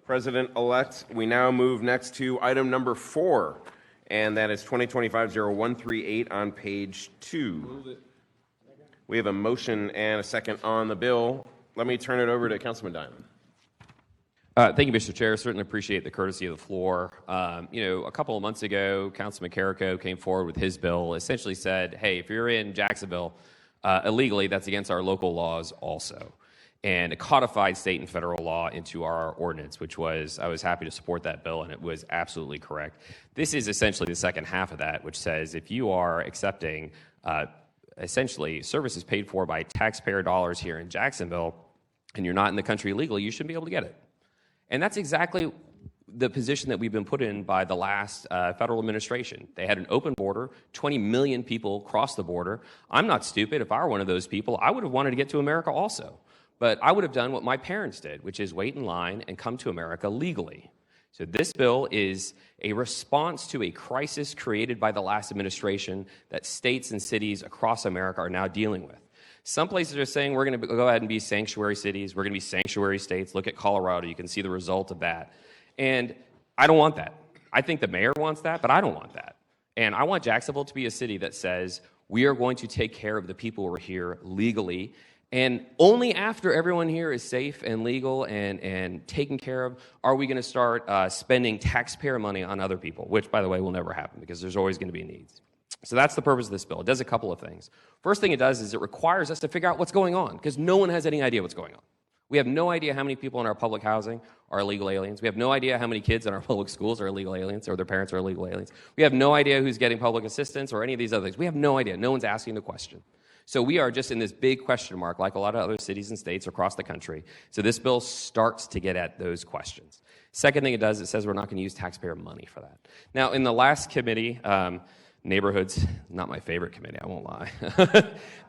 President-elect. We now move next to item number 4, and that is 2025-0138 on page 2. We have a motion and a second on the bill. Let me turn it over to Councilman Diamond. Thank you, Mr. Chair. Certainly appreciate the courtesy of the floor. A couple of months ago, Councilman Carrico came forward with his bill, essentially said, hey, if you're in Jacksonville illegally, that's against our local laws also. And it codified state and federal law into our ordinance, which was, I was happy to support that bill, and it was absolutely correct. This is essentially the second half of that, which says if you are accepting essentially services paid for by taxpayer dollars here in Jacksonville, and you're not in the country illegally, you shouldn't be able to get it. And that's exactly the position that we've been put in by the last federal administration. They had an open border, 20 million people crossed the border. I'm not stupid. If I were one of those people, I would have wanted to get to America also. But I would have done what my parents did, which is wait in line and come to America legally. So this bill is a response to a crisis created by the last administration that states and cities across America are now dealing with. Some places are saying we're going to go ahead and be sanctuary cities. We're going to be sanctuary states. Look at Colorado. You can see the result of that. And I don't want that. I think the mayor wants that, but I don't want that. And I want Jacksonville to be a city that says we are going to take care of the people who are here legally. And only after everyone here is safe and legal and taken care of are we going to start spending taxpayer money on other people, which, by the way, will never happen because there's always going to be needs. So that's the purpose of this bill. It does a couple of things. First thing it does is it requires us to figure out what's going on because no one has any idea what's going on. We have no idea how many people in our public housing are illegal aliens. We have no idea how many kids in our public schools are illegal aliens or their parents are illegal aliens. We have no idea who's getting public assistance or any of these other things. We have no idea. No one's asking the question. So we are just in this big question mark like a lot of other cities and states across the country. So this bill starts to get at those questions. Second thing it does, it says we're not going to use taxpayer money for that. Now, in the last committee, Neighborhoods, not my favorite committee, I won't lie.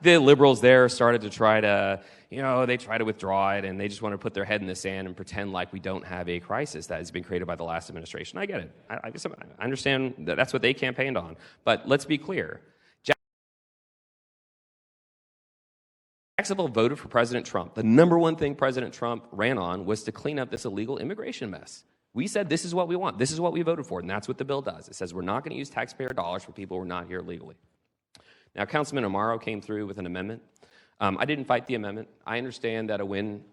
The liberals there started to try to, they try to withdraw it, and they just want to put their head in the sand and pretend like we don't have a crisis that has been created by the last administration. I get it. I guess I understand that that's what they campaigned on. But let's be clear. Jacksonville voted for President Trump. The number one thing President Trump ran on was to clean up this illegal immigration mess. We said this is what we want. This is what we voted for, and that's what the bill does. It says we're not going to use taxpayer dollars for people who are not here legally. Now, Councilman Amaro came through with an amendment. I didn't fight the amendment. I understand that a win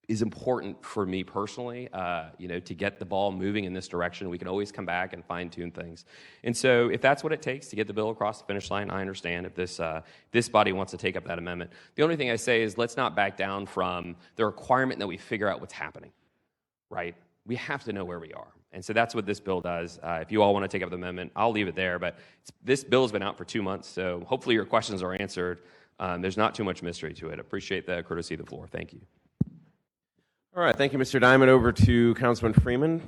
is important for me personally, to get the ball moving in this direction. We can always come back and fine-tune things. And so if that's what it takes to get the bill across the finish line, I understand if this body wants to take up that amendment. The only thing I say is let's not back down from the requirement that we figure out what's happening, right? We have to know where we are. And so that's what this bill does. If you all want to take up the amendment, I'll leave it there. But this bill has been out for 2 months, so hopefully your questions are answered. There's not too much mystery to it. Appreciate the courtesy of the floor. Thank you. All right. Thank you, Mr. Diamond. Over to Councilman Freeman.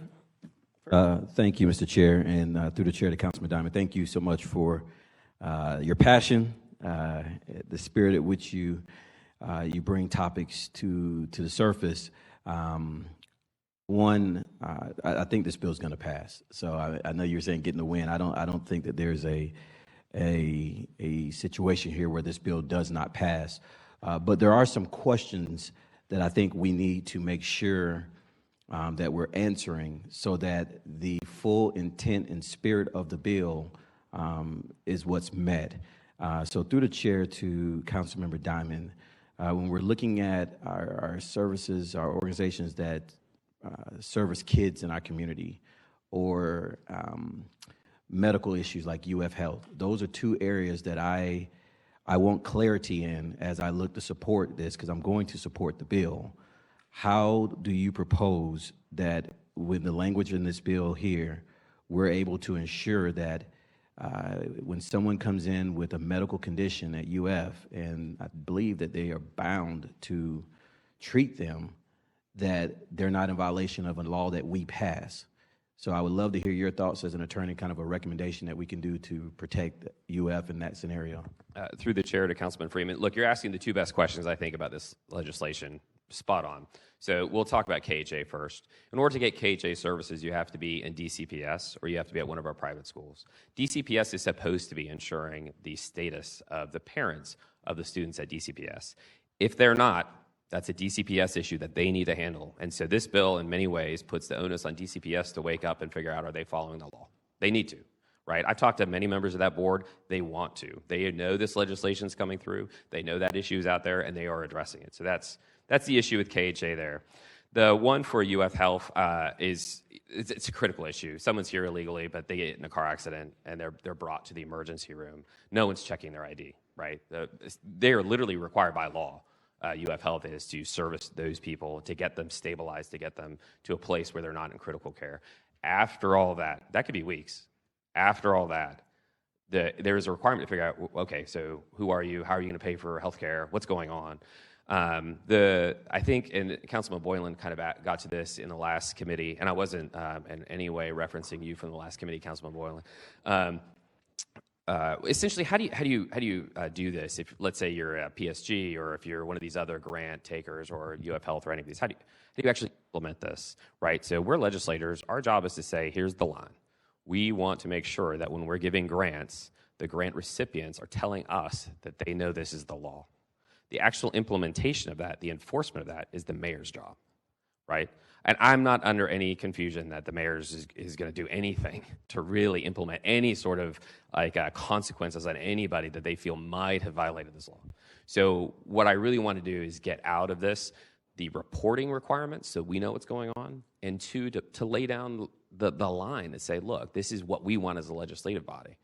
Thank you, Mr. Chair, and through the chair to Councilman Diamond. Thank you so much for your passion, the spirit at which you bring topics to the surface. I think this bill is going to pass. So I know you're saying getting the win. I don't think that there's a situation here where this bill does not pass. But there are some questions that I think we need to make sure that we're answering so that the full intent and spirit of the bill is what's met. So through the chair to Councilmember Diamond, when we're looking at our services, our organizations that service kids in our community, or medical issues like UF Health. Those are two areas that I want clarity in as I look to support this, because I'm going to support the bill. How do you propose that with the language in this bill here, we're able to ensure that when someone comes in with a medical condition at UF, and I believe that they are bound to treat them, that they're not in violation of a law that we pass? So I would love to hear your thoughts as an attorney, kind of a recommendation that we can do to protect UF in that scenario. Through the chair to Councilman Freeman. Look, you're asking the two best questions, I think, about this legislation. Spot on. So we'll talk about KHA first. In order to get KHA services, you have to be in DCPS or you have to be at one of our private schools. DCPS is supposed to be ensuring the status of the parents of the students at DCPS. If they're not, That's a DCPS issue that they need to handle. And so this bill, in many ways, puts the onus on DCPS to wake up and figure out, are they following the law? They need to, right? I've talked to many members of that board. They want to. They know this legislation is coming through. They know that issue is out there, and they are addressing it. So that's the issue with KHA there. The one for UF Health it's a critical issue. Someone's here illegally, but they get in a car accident, and they're brought to the emergency room. No one's checking their ID, right? They are literally required by law. UF Health is to service those people, to get them stabilized, to get them to a place where they're not in critical care. After all that could be weeks. After all that, there is a requirement to figure out, okay, so who are you? How are you going to pay for health care? What's going on? I think, and Councilman Boylan kind of got to this in the last committee, and I wasn't in any way referencing you from the last committee, Councilman Boylan. Essentially, how do you do this? If, let's say, you're a PSG, or if you're one of these other grant takers, or UF Health, or any of these, how do you actually implement this, right? So we're legislators. Our job is to say, here's the line. We want to make sure that when we're giving grants, the grant recipients are telling us that they know this is the law. The actual implementation of that, the enforcement of that, is the mayor's job, right? And I'm not under any confusion that the mayor is going to do anything to really implement any sort of consequences on anybody that they feel might have violated this law. So what I really want to do is get out of this the reporting requirements so we know what's going on, and two, to lay down the line and say, look, this is what we want as a legislative body.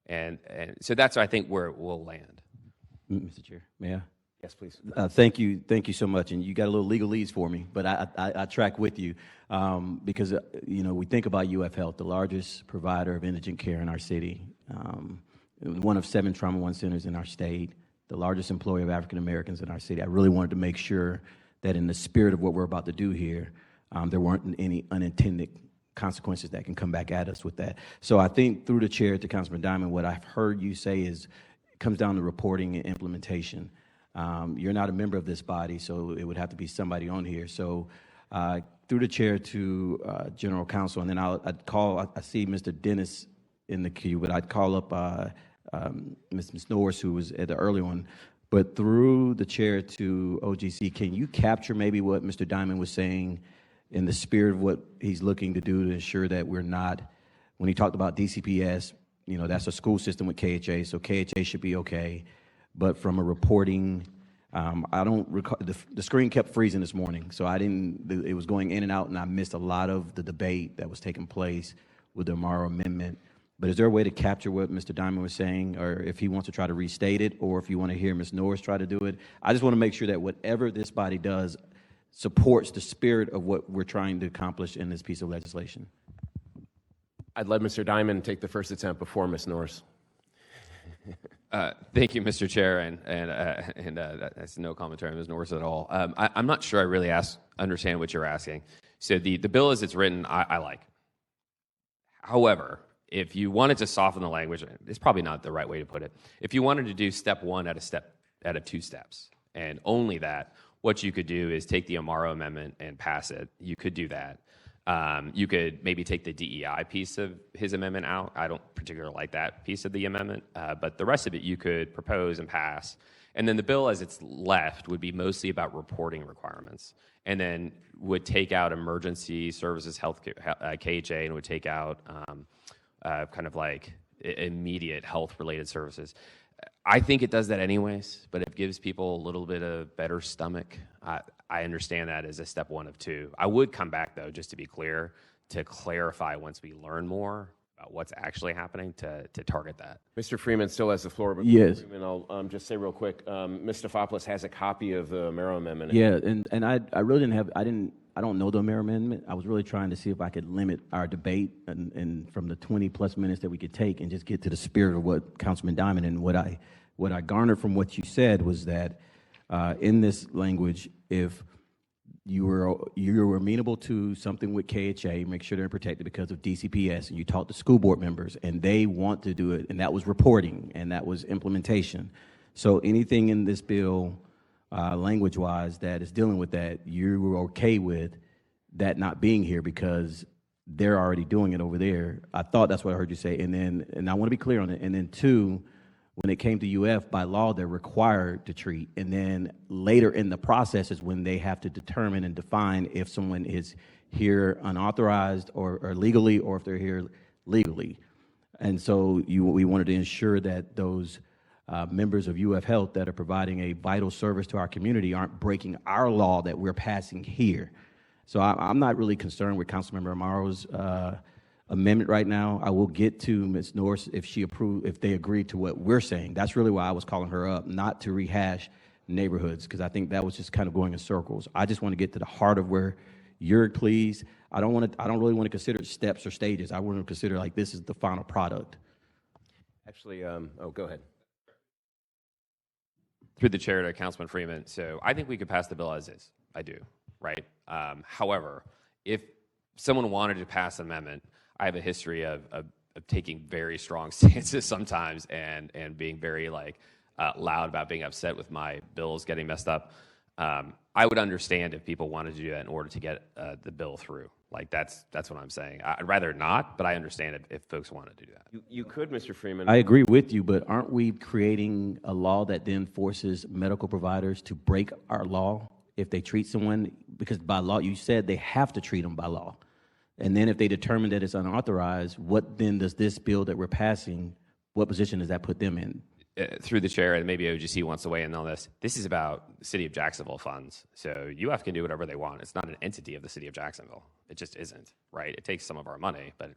And so that's, I think, where we'll land. Mr. Chair, may I? Yes, please. Thank you so much. And you got a little legalese for me, but I track with you because we think about UF Health, the largest provider of indigent care in our city, one of 7 Trauma One centers in our state, the largest employer of African Americans in our city. I really wanted to make sure that in the spirit of what we're about to do here, there weren't any unintended consequences that can come back at us with that. So I think through the chair to Councilman Diamond, what I've heard you say is it comes down to reporting and implementation. You're not a member of this body, so it would have to be somebody on here. So through the chair to General Counsel, and then I see Mr. Dennis in the queue, but I'd call up Ms. Norris, who was at the early one. But through the chair to OGC, can you capture maybe what Mr. Diamond was saying in the spirit of what he's looking to do to ensure that we're not, when he talked about DCPS, that's a school system with KHA, so KHA should be okay. But from a reporting, I don't recall, the screen kept freezing this morning, so it was going in and out, and I missed a lot of the debate that was taking place with the Amaro Amendment. But is there a way to capture what Mr. Diamond was saying, or if he wants to try to restate it, or if you want to hear Ms. Norris try to do it? I just want to make sure that whatever this body does supports the spirit of what we're trying to accomplish in this piece of legislation. I'd let Mr. Diamond take the first attempt before Ms. Norris. Thank you, Mr. Chair, and that's no commentary on Ms. Norris at all. I'm not sure I really understand what you're asking. So the bill as it's written, I like. However, if you wanted to soften the language, it's probably not the right way to put it. If you wanted to do step one out of 2 steps, and only that, what you could do is take the Amaro Amendment and pass it. You could do that. You could maybe take the DEI piece of his amendment out. I don't particularly like that piece of the amendment, but the rest of it you could propose and pass. And then the bill as it's left would be mostly about reporting requirements, and then would take out emergency services, health KHA, and would take out kind of like immediate health-related services. I think it does that anyways, but it gives people a little bit of better stomach. I understand that as a step 1 of 2. I would come back, though, just to be clear, to clarify once we learn more about what's actually happening to target that. Mr. Freeman still has the floor. But yes. Freeman, I'll just say real quick, Ms. Stefopoulos has a copy of the Amaro Amendment. Yeah, and I really I don't know the Amaro Amendment. I was really trying to see if I could limit our debate and from the 20-plus minutes that we could take and just get to the spirit of what Councilman Diamond, and what I garnered from what you said was that in this language, if you were amenable to something with KHA, make sure they're protected because of DCPS, and you talk to school board members, and they want to do it, and that was reporting, and that was implementation. So anything in this bill, language-wise, that is dealing with that, you were okay with that not being here because they're already doing it over there. I thought that's what I heard you say, and I want to be clear on it. And then 2, when it came to UF, by law, they're required to treat. And then later in the process is when they have to determine and define if someone is here unauthorized or legally, or if they're here legally. And so we wanted to ensure that those members of UF Health that are providing a vital service to our community aren't breaking our law that we're passing here. So I'm not really concerned with Councilmember Amaro's amendment right now. I will get to Ms. Norris if they agree to what we're saying. That's really why I was calling her up, not to rehash neighborhoods, because I think that was just kind of going in circles. I just want to get to the heart of where you're pleased. I don't really want to consider steps or stages. I want to consider like this is the final product. Actually, go ahead. Through the chair to Councilman Freeman. So I think we could pass the bill as is. I do, right? However, if someone wanted to pass an amendment, I have a history of taking very strong stances sometimes and being very loud about being upset with my bills getting messed up. I would understand if people wanted to do that in order to get the bill through. That's what I'm saying. I'd rather not, but I understand if folks wanted to do that. You could, Mr. Freeman. I agree with you, but aren't we creating a law that then forces medical providers to break our law if they treat someone? Because by law, you said they have to treat them by law. And then if they determine that it's unauthorized, what then does this bill that we're passing, what position does that put them in? Through the chair, and maybe OGC wants to weigh in on this, this is about the city of Jacksonville funds. So UF can do whatever they want. It's not an entity of the city of Jacksonville. It just isn't, right? It takes some of our money, but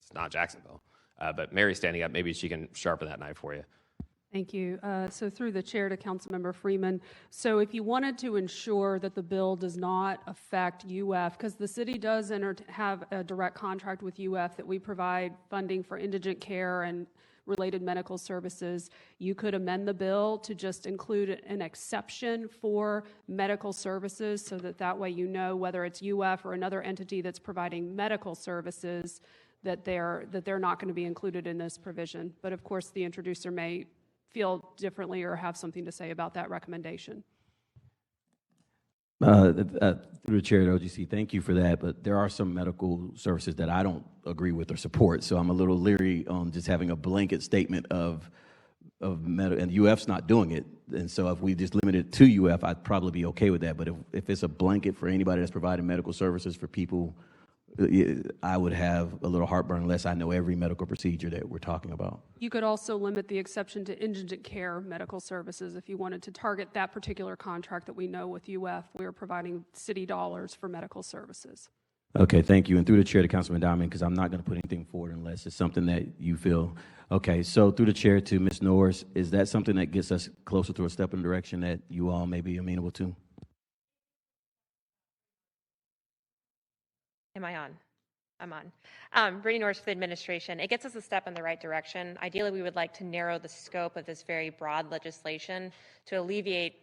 it's not Jacksonville. But Mary's standing up. Maybe she can sharpen that knife for you. Thank you. So through the chair to Councilmember Freeman, so if you wanted to ensure that the bill does not affect UF, because the city does have a direct contract with UF that we provide funding for indigent care and related medical services, you could amend the bill to just include an exception for medical services so that way you know whether it's UF or another entity that's providing medical services that they're not going to be included in this provision. But of course, the introducer may feel differently or have something to say about that recommendation. Through the chair to OGC, thank you for that, but there are some medical services that I don't agree with or support, so I'm a little leery on just having a blanket statement of medical, and UF's not doing it, and so if we just limit it to UF, I'd probably be okay with that, but if it's a blanket for anybody that's providing medical services for people, I would have a little heartburn unless I know every medical procedure that we're talking about. You could also limit the exception to indigent care medical services if you wanted to target that particular contract that we know with UF. We are providing city dollars for medical services. Okay, thank you. And through the chair to Councilman Diamond, because I'm not going to put anything forward unless it's something that you feel. Okay, so through the chair to Ms. Norris, is that something that gets us closer to a step in the direction that you all may be amenable to? Am I on? I'm on. Brittany Norris for the administration. It gets us a step in the right direction. Ideally, we would like to narrow the scope of this very broad legislation to alleviate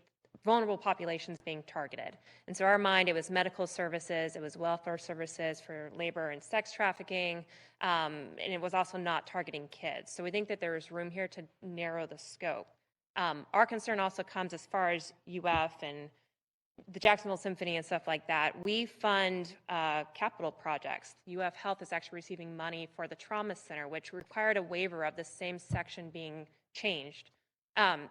vulnerable populations being targeted. And so, in our mind, it was medical services, it was welfare services for labor and sex trafficking, and it was also not targeting kids. So we think that there is room here to narrow the scope. Our concern also comes as far as UF and the Jacksonville Symphony and stuff like that. We fund capital projects. UF Health is actually receiving money for the trauma center, which required a waiver of the same section being changed.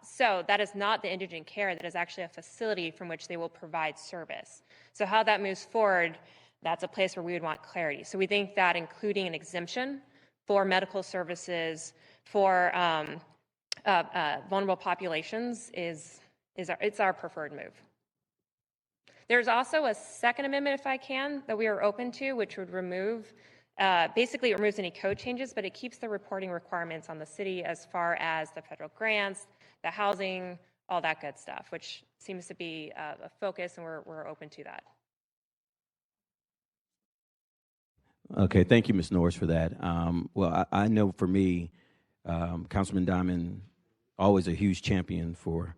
So that is not the indigent care. That is actually a facility from which they will provide service. So how that moves forward, that's a place where we would want clarity. So we think that including an exemption for medical services for vulnerable populations it's our preferred move. There's also a second amendment, if I can, that we are open to, which would remove, basically it removes any code changes, but it keeps the reporting requirements on the city as far as the federal grants, the housing, all that good stuff, which seems to be a focus, and we're open to that. Okay, thank you, Ms. Norris, for that. Well, I know for me, Councilman Diamond, always a huge champion for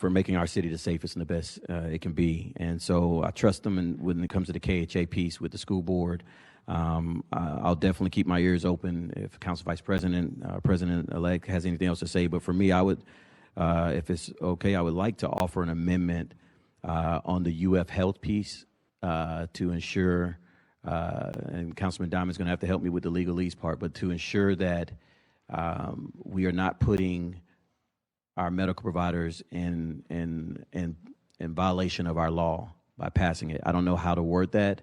making our city the safest and the best it can be. And so I trust them, and when it comes to the KHA piece with the school board, I'll definitely keep my ears open if Council Vice President, President-elect has anything else to say. But for me, I would, if it's okay, I would like to offer an amendment on the UF Health piece to ensure and Councilman Diamond's going to have to help me with the legalese part, but to ensure that we are not putting our medical providers in violation of our law by passing it. I don't know how to word that,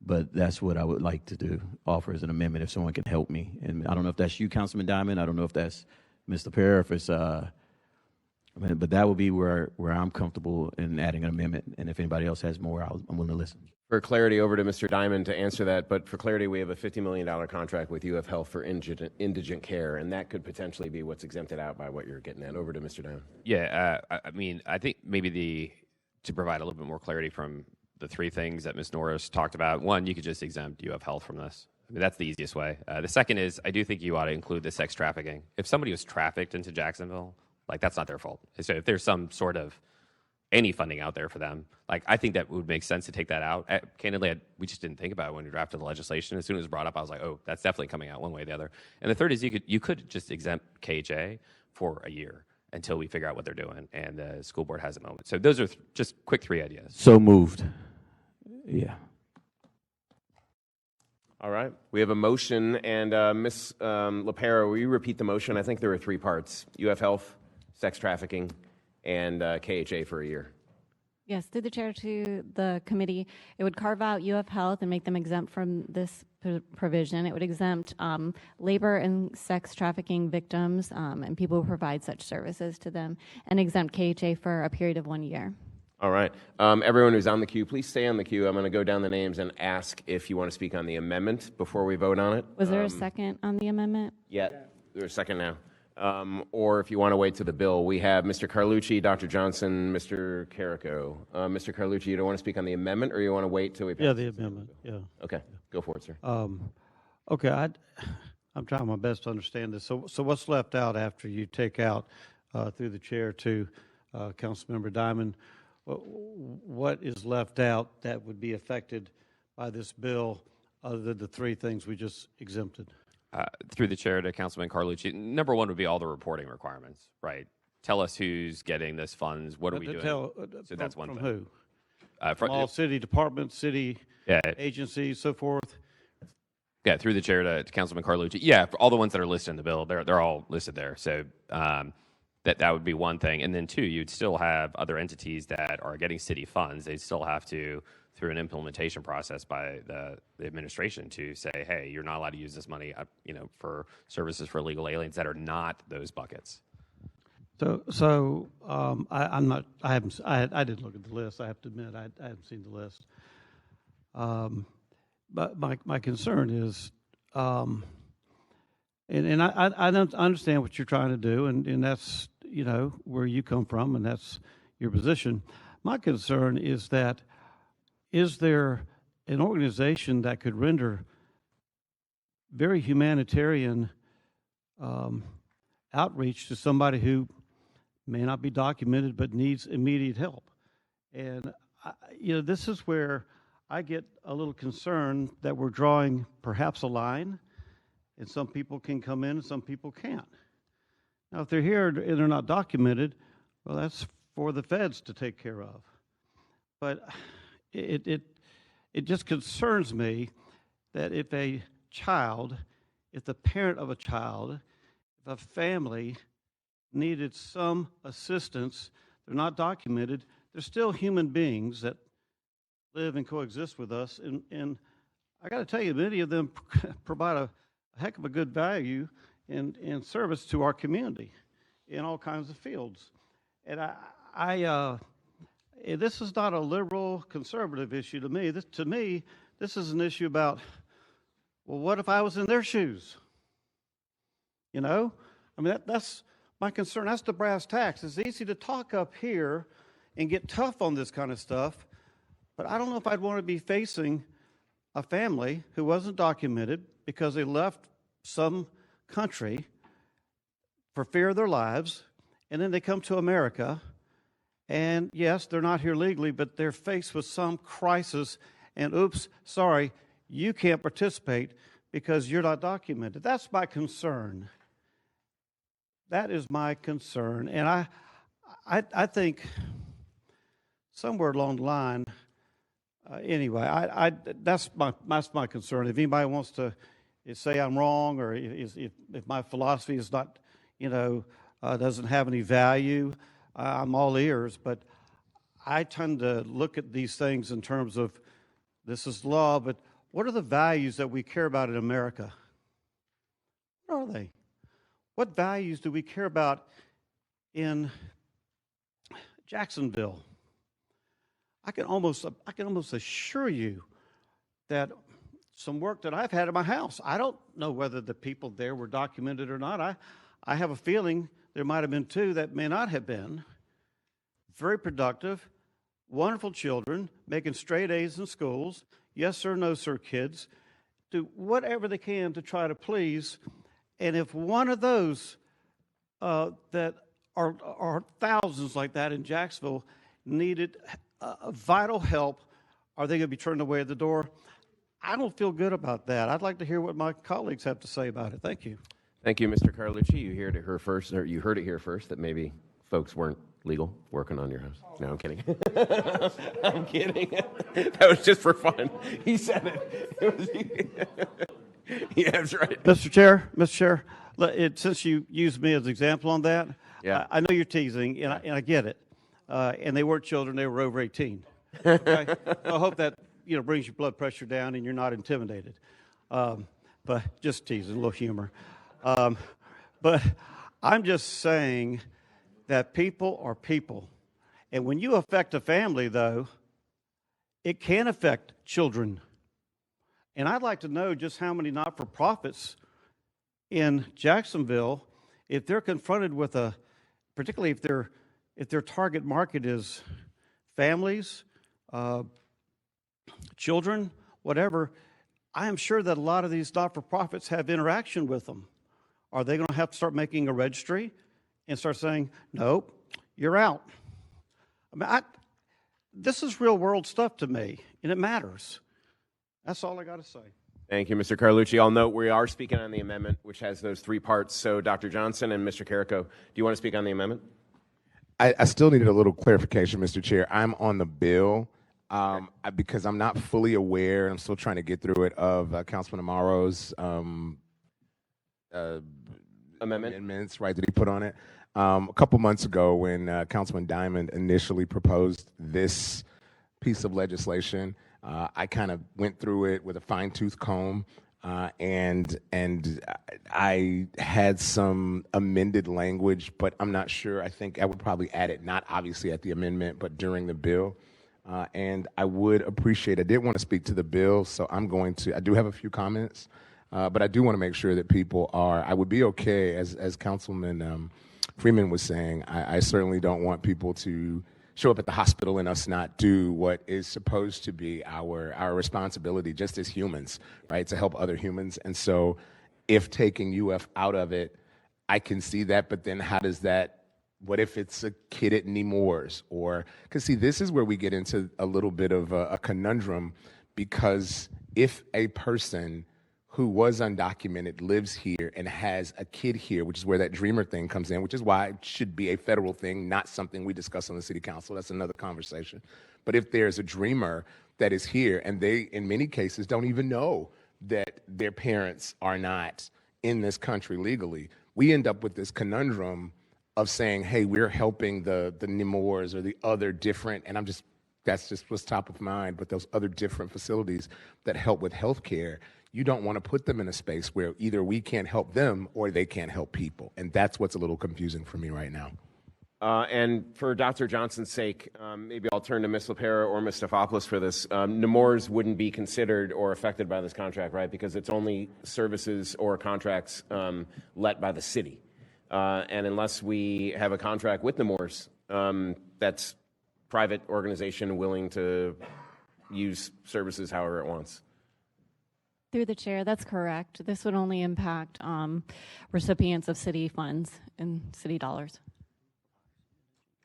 but that's what I would like to do, offer as an amendment if someone can help me. And I don't know if that's you, Councilman Diamond. I don't know if that's Mr. Pear, if it's, but that would be where I'm comfortable in adding an amendment. And if anybody else has more, I'm willing to listen. For clarity, over to Mr. Diamond to answer that, but for clarity, we have a $50 million contract with UF Health for indigent care, and that could potentially be what's exempted out by what you're getting at. Over to Mr. Diamond. Yeah, I mean, I think maybe to provide a little bit more clarity from the three things that Ms. Norris talked about. One, you could just exempt UF Health from this. I mean, that's the easiest way. The second is, I do think you ought to include the sex trafficking. If somebody was trafficked into Jacksonville, like, that's not their fault. So if there's some sort of any funding out there for them, like, I think that would make sense to take that out. Candidly, we just didn't think about it when we drafted the legislation. As soon as it was brought up, I was like, oh, that's definitely coming out one way or the other. And the third is you could just exempt KHA for a year until we figure out what they're doing and the school board has a moment. So those are just quick three ideas. So moved. Yeah. All right. We have a motion, and Ms. LaPera, will you repeat the motion? I think there were three parts: UF Health, sex trafficking, and KHA for a year. Yes, through the chair to the committee, it would carve out UF Health and make them exempt from this provision. It would exempt labor and sex trafficking victims and people who provide such services to them, and exempt KHA for a period of 1 year. All right. Everyone who's on the queue, please stay on the queue. I'm going to go down the names and ask if you want to speak on the amendment before we vote on it. Was there a second on the amendment? Yeah, there's a second now. Or if you want to wait to the bill, we have Mr. Carlucci, Dr. Johnson, Mr. Carrico. Mr. Carlucci, you don't want to speak on the amendment, or you want to wait till we pass? Yeah, the amendment, yeah. Okay, go for it, sir. Okay, I'm trying my best to understand this. So what's left out after you take out, through the chair to Councilmember Diamond, what is left out that would be affected by this bill other than the three things we just exempted? Through the chair to Councilman Carlucci, number one would be all the reporting requirements, right? Tell us who's getting this funds, what are we doing? So that's one from thing. Who? From all city departments, city agencies, so forth? Yeah, through the chair to Councilman Carlucci. Yeah, for all the ones that are listed in the bill, they're all listed there. So that would be one thing. And then two, you'd still have other entities that are getting city funds. They'd still have to, through an implementation process by the administration, to say, hey, you're not allowed to use this money, for services for illegal aliens that are not those buckets. So I didn't look at the list. I have to admit, I haven't seen the list. But my concern is, and I don't understand what you're trying to do, and that's, where you come from, and that's your position. My concern is that, is there an organization that could render very humanitarian outreach to somebody who may not be documented but needs immediate help? And, this is where I get a little concerned that we're drawing perhaps a line, and some people can come in and some people can't. Now, if they're here and they're not documented, well, that's for the feds to take care of. But it just concerns me that if the parent of a child, if a family needed some assistance, they're not documented, they're still human beings that live and coexist with us. And I got to tell you, many of them provide a heck of a good value and service to our community in all kinds of fields. And this is not a liberal conservative issue to me. This is an issue about, well, what if I was in their shoes? That's my concern. That's the brass tacks. It's easy to talk up here and get tough on this kind of stuff, but I don't know if I'd want to be facing a family who wasn't documented because they left some country for fear of their lives, and then they come to America, and yes, they're not here legally, but they're faced with some crisis, and oops, sorry, you can't participate because you're not documented. That's my concern. That is my concern. And I think somewhere along the line, Anyway, that's my concern. If anybody wants to say I'm wrong, or if my philosophy is not, doesn't have any value, I'm all ears. But I tend to look at these things in terms of this is law, but what are the values that we care about in America? What are they? What values do we care about in Jacksonville? I can almost assure you that some work that I've had at my house, I don't know whether the people there were documented or not. I have a feeling there might have been two that may not have been. Very productive, wonderful children, making straight A's in schools, yes sir, no sir kids, do whatever they can to try to please. And if one of those that are thousands like that in Jacksonville needed vital help, are they going to be turned away at the door? I don't feel good about that. I'd like to hear what my colleagues have to say about it. Thank you. Thank you, Mr. Carlucci. You heard it here first that maybe folks weren't legal working on your house. No, I'm kidding. I'm kidding. That was just for fun. He said it. Yeah, that's right. Mr. Chair, since you used me as an example on that, yeah. I know you're teasing, and I get it. And they weren't children; they were over 18. Okay? I hope that brings your blood pressure down and you're not intimidated. But just teasing, a little humor. But I'm just saying that people are people, and when you affect a family, though, it can affect children. And I'd like to know just how many not-for-profits in Jacksonville, if they're confronted with particularly if their target market is families, children, whatever, I am sure that a lot of these not-for-profits have interaction with them. Are they going to have to start making a registry and start saying, nope, you're out? I mean, this is real-world stuff to me, and it matters. That's all I got to say. Thank you, Mr. Carlucci. I'll note we are speaking on the amendment, which has those three parts. So, Dr. Johnson and Mr. Carrico, do you want to speak on the amendment? I still needed a little clarification, Mr. Chair. I'm on the bill because I'm not fully aware, and I'm still trying to get through it, of Councilman Amaro's amendments, right, that he put on it. A couple months ago when Councilman Diamond initially proposed this piece of legislation, I kind of went through it with a fine-tooth comb, and I had some amended language, but I'm not sure. I think I would probably add it, not obviously at the amendment, but during the bill. And I would appreciate, I did want to speak to the bill, so I do have a few comments, but I do want to make sure that people I would be okay, as Councilman Freeman was saying, I certainly don't want people to show up at the hospital and us not do what is supposed to be our responsibility just as humans, right, to help other humans. And so if taking UF out of it, I can see that, but then what if it's a kid at Nemours? Because see, this is where we get into a little bit of a conundrum, because if a person who was undocumented lives here and has a kid here, which is where that dreamer thing comes in, which is why it should be a federal thing, not something we discuss on the city council. That's another conversation. But if there's a dreamer that is here and they, in many cases, don't even know that their parents are not in this country legally, we end up with this conundrum of saying, hey, we're helping the Nemours or the other different, and that's just what's top of mind, but those other different facilities that help with healthcare, you don't want to put them in a space where either we can't help them or they can't help people. And that's what's a little confusing for me right now. And for Dr. Johnson's sake, maybe I'll turn to Ms. LaPera or Ms. Stefopoulos for this. Nemours wouldn't be considered or affected by this contract, right? Because it's only services or contracts let by the city. And unless we have a contract with Nemours, that's private organization willing to use services however it wants. Through the chair, that's correct. This would only impact recipients of city funds and city dollars.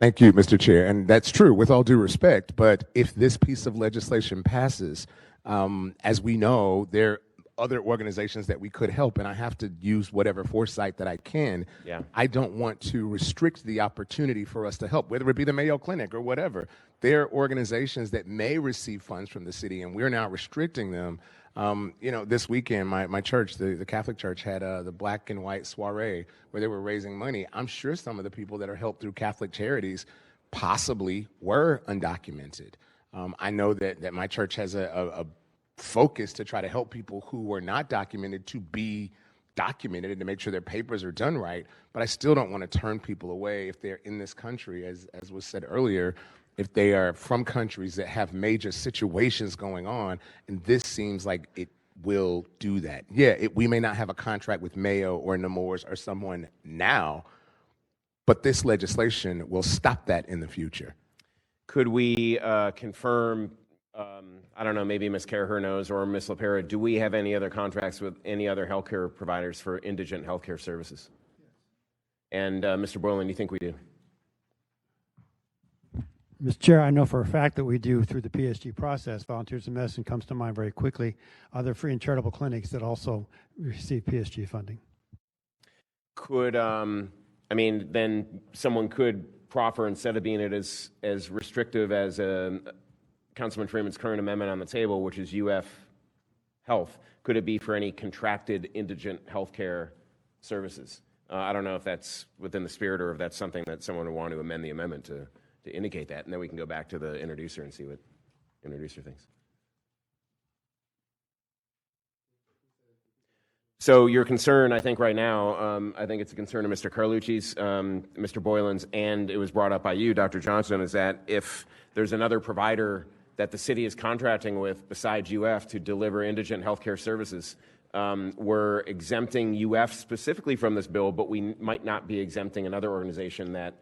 Thank you, Mr. Chair. And that's true, with all due respect. But if this piece of legislation passes, as we know, there other organizations that we could help, and I have to use whatever foresight that I can. Yeah. I don't want to restrict the opportunity for us to help, whether it be the Mayo Clinic or whatever. There are organizations that may receive funds from the city, and we're now restricting them. This weekend, my church, the Catholic Church, had the black and white soiree where they were raising money. I'm sure some of the people that are helped through Catholic charities possibly were undocumented. I know that my church has a focus to try to help people who were not documented to be documented and to make sure their papers are done right. But I still don't want to turn people away if they're in this country, as was said earlier, if they are from countries that have major situations going on, and this seems like it will do that. Yeah, we may not have a contract with Mayo or Nemours or someone now, but this legislation will stop that in the future. Could we confirm, I don't know, maybe Ms. Caraher knows or Ms. LaPera, do we have any other contracts with any other healthcare providers for indigent healthcare services? And Mr. Boylan, you think we do? Mr. Chair, I know for a fact that we do through the PSG process. Volunteers in Medicine comes to mind very quickly. Other free and charitable clinics that also receive PSG funding. Could, then someone could proffer, instead of being it as restrictive as Councilman Freeman's current amendment on the table, which is UF Health, could it be for any contracted indigent healthcare services? I don't know if that's within the spirit or if that's something that someone would want to amend the amendment to indicate that, and then we can go back to the introducer and see what introducer thinks. So your concern, I think right now, I think it's a concern of Mr. Carlucci's, Mr. Boylan's, and it was brought up by you, Dr. Johnson, is that if there's another provider that the city is contracting with besides UF to deliver indigent healthcare services, we're exempting UF specifically from this bill, but we might not be exempting another organization that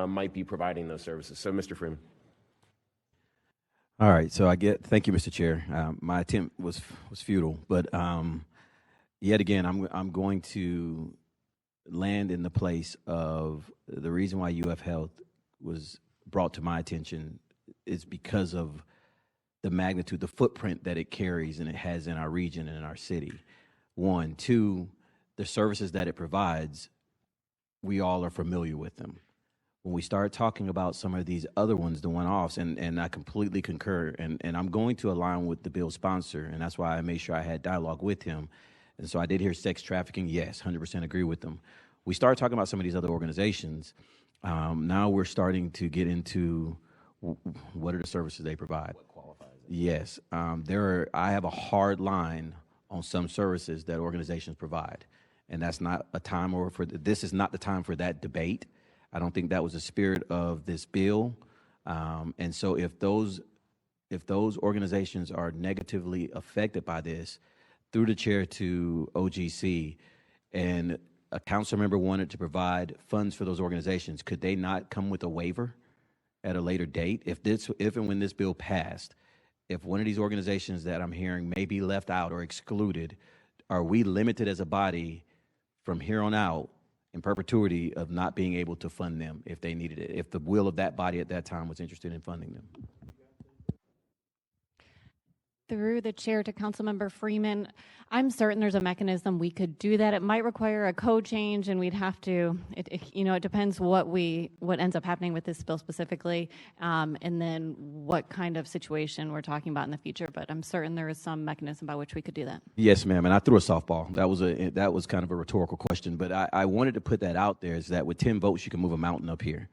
might be providing those services. So, Mr. Freeman. All right. So thank you, Mr. Chair. My attempt was futile, but yet again, I'm going to land in the place of the reason why UF Health was brought to my attention is because of the magnitude, the footprint that it carries and it has in our region and in our city. One. Two, the services that it provides, we all are familiar with them. When we start talking about some of these other ones, the one-offs, and I completely concur, and I'm going to align with the bill sponsor, and that's why I made sure I had dialogue with him. And so I did hear sex trafficking, yes, 100% agree with them. We start talking about some of these other organizations, now we're starting to get into what are the services they provide. What qualifies it? Yes, I have a hard line on some services that organizations provide, and that's not a time this is not the time for that debate. I don't think that was the spirit of this bill. And so if those organizations are negatively affected by this, through the chair to OGC, and a council member wanted to provide funds for those organizations, could they not come with a waiver at a later date? If and when this bill passed, if one of these organizations that I'm hearing may be left out or excluded, are we limited as a body from here on out in perpetuity of not being able to fund them if they needed it, if the will of that body at that time was interested in funding them? Through the chair to Councilmember Freeman, I'm certain there's a mechanism we could do that. It might require a code change, and we'd have to. It depends what ends up happening with this bill specifically, and then what kind of situation we're talking about in the future. But I'm certain there is some mechanism by which we could do that. Yes, ma'am. And I threw a softball. That was kind of a rhetorical question, but I wanted to put that out there. Is that with 10 votes you can move a mountain up here,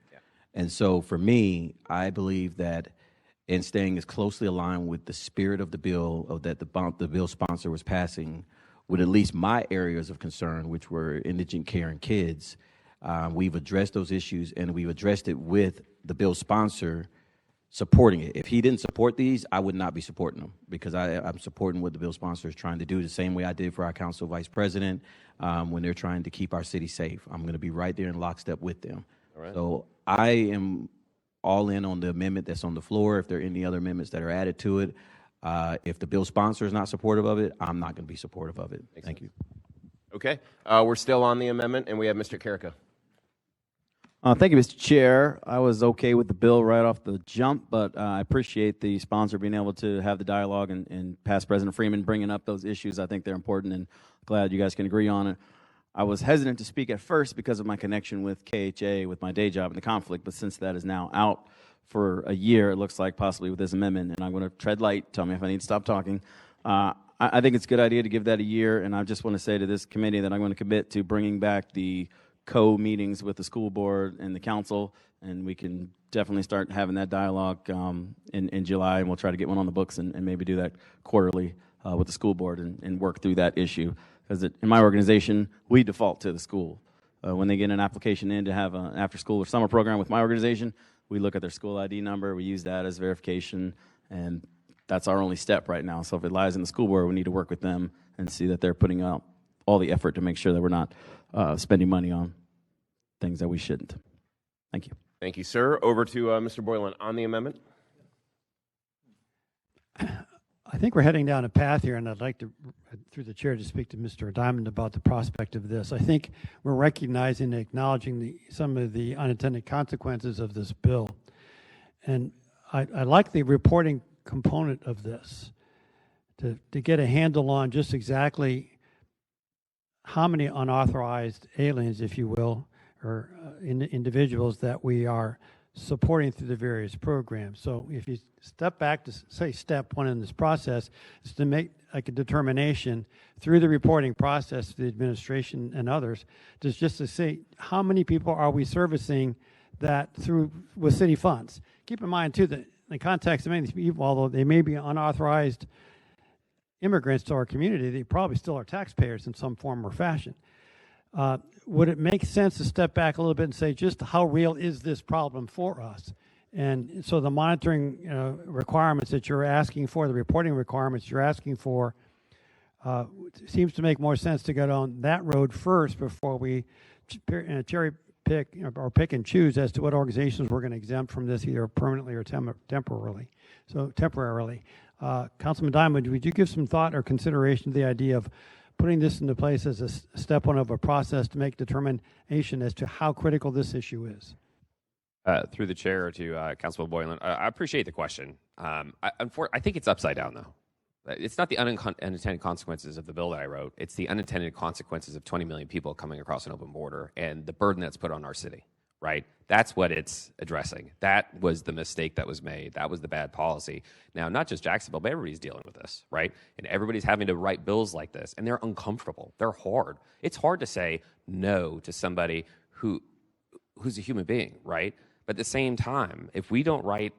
and so for me, I believe that. And staying as closely aligned with the spirit of the bill that the bill sponsor was passing, with at least my areas of concern, which were indigent care and kids. We've addressed those issues, and we've addressed it with the bill sponsor supporting it. If he didn't support these, I would not be supporting them, because I'm supporting what the bill sponsor is trying to do, the same way I did for our council vice president when they're trying to keep our city safe. I'm going to be right there in lockstep with them. All right. So I am all in on the amendment that's on the floor. If there are any other amendments that are added to it, if the bill sponsor is not supportive of it, I'm not going to be supportive of it. Thank you. Okay. We're still on the amendment, and we have Mr. Carrico. Thank you, Mr. Chair. I was okay with the bill right off the jump, but I appreciate the sponsor being able to have the dialogue and past President Freeman bringing up those issues. I think they're important, and glad you guys can agree on it. I was hesitant to speak at first because of my connection with KHA, with my day job and the conflict, but since that is now out for a year, it looks like possibly with this amendment, and I'm going to tread light. Tell me if I need to stop talking. I think it's a good idea to give that a year, and I just want to say to this committee that I'm going to commit to bringing back the co-meetings with the school board and the council, and we can definitely start having that dialogue in July, and we'll try to get one on the books and maybe do that quarterly with the school board and work through that issue. Because in my organization, we default to the school. When they get an application in to have an after-school or summer program with my organization, we look at their school ID number, we use that as verification, and that's our only step right now. So if it lies in the school board, we need to work with them and see that they're putting out all the effort to make sure that we're not spending money on things that we shouldn't. Thank you. Thank you, sir. Over to Mr. Boylan on the amendment. I think we're heading down a path here, and I'd like to, through the chair, to speak to Mr. Diamond about the prospect of this. I think we're recognizing and acknowledging some of the unintended consequences of this bill. And I like the reporting component of this, to get a handle on just exactly how many unauthorized aliens, if you will, or individuals that we are supporting through the various programs. So if you step back to say step one in this process is to make like a determination through the reporting process, the administration and others, just to say how many people are we servicing that through with city funds. Keep in mind too that in the context of many of these people, although they may be unauthorized immigrants to our community, they probably still are taxpayers in some form or fashion. Would it make sense to step back a little bit and say just how real is this problem for us? And so the monitoring requirements that you're asking for, the reporting requirements you're asking for, seems to make more sense to go down that road first before we cherry pick or pick and choose as to what organizations we're going to exempt from this either permanently or temporarily. So temporarily. Councilman Diamond, would you give some thought or consideration to the idea of putting this into place as a step one of a process to make determination as to how critical this issue is? Through the chair to Councilman Boylan, I appreciate the question. I think it's upside down, though. It's not the unintended consequences of the bill that I wrote. It's the unintended consequences of 20 million people coming across an open border and the burden that's put on our city, right? That's what it's addressing. That was the mistake that was made. That was the bad policy. Now, not just Jacksonville, but everybody's dealing with this, right? And everybody's having to write bills like this, and they're uncomfortable. They're hard. It's hard to say no to somebody who's a human being, right? But at the same time, if we don't write